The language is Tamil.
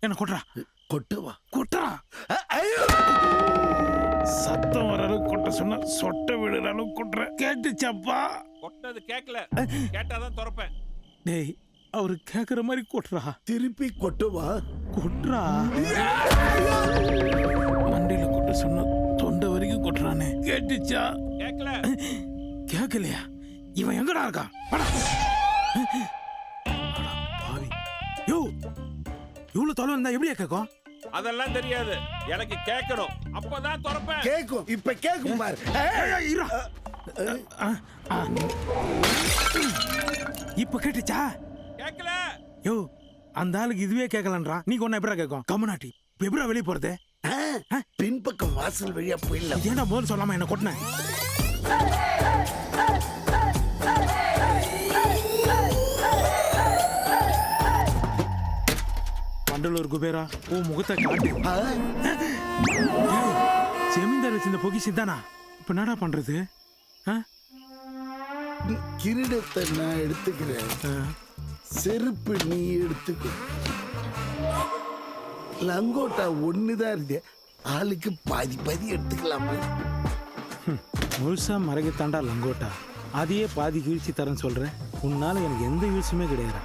என்ன கொட்டுறா கொட்டவா? கொட்டுறா. சத்தம் வர அளவுக்கு கொட்ட சொன்னா சொட்ட விடுற அளவுக்கு கொட்டுற. கேட்டுச்சப்பா? கொட்டது கேட்கல, கேட்டாதான் திறப்பேன். டேய் அவரு கேக்குற மாதிரி கொட்டுறா. திருப்பி கொட்டவா? கொட்டுறா. மண்டையில கொட்ட சொன்னா தொண்டை வரைக்கும் கொட்டுறானே. கேட்டுச்சா? கேட்கல. கேட்கலையா? இவன் எங்கடா இருக்கான்? வாடா. அடா பாவி. யோ இவ்வளவு தொலை இருந்தா எப்படியா கேட்கும்? அதெல்லாம் தெரியாது, எனக்கு கேட்கணும், அப்பதான் திறப்பேன். கேக்கும், இப்ப கேக்கும் பாரு. இருடா. இப்ப கேட்டுச்சா? கேட்கல. யோ அந்த ஆளுக்கு இதுவே கேட்கலன்றான். நீ கொண்டா எப்படா கேட்கும்? கம்மநாட்டி இப்ப எப்படா வெளியே போறது? பின்பக்கம் வாசல் வழியா போயிடலாம். ஏன்டா முதல்ல சொல்லாம என்ன கொட்டின? பண்டலூர் குபேரா ஓ முகத்தை காட்டு. ஜமீன்தார் வச்சிருந்த பொக்கிஷம் தானா? இப்ப என்னடா பண்றது? கிரீடத்தை நான் எடுத்துக்கிறேன், செருப்பு நீ எடுத்துக்கோ. லங்கோட்டா ஒண்ணுதான் இருக்கு, ஆளுக்கு பாதி பாதி எடுத்துக்கலாமா? முழுசா மறைக்கத்தாண்டா லங்கோட்டா. அதையே பாதி வீழ்ச்சி தரேன்னு சொல்றேன். உன்னால எனக்கு எந்த வீழ்ச்சியுமே கிடையாது.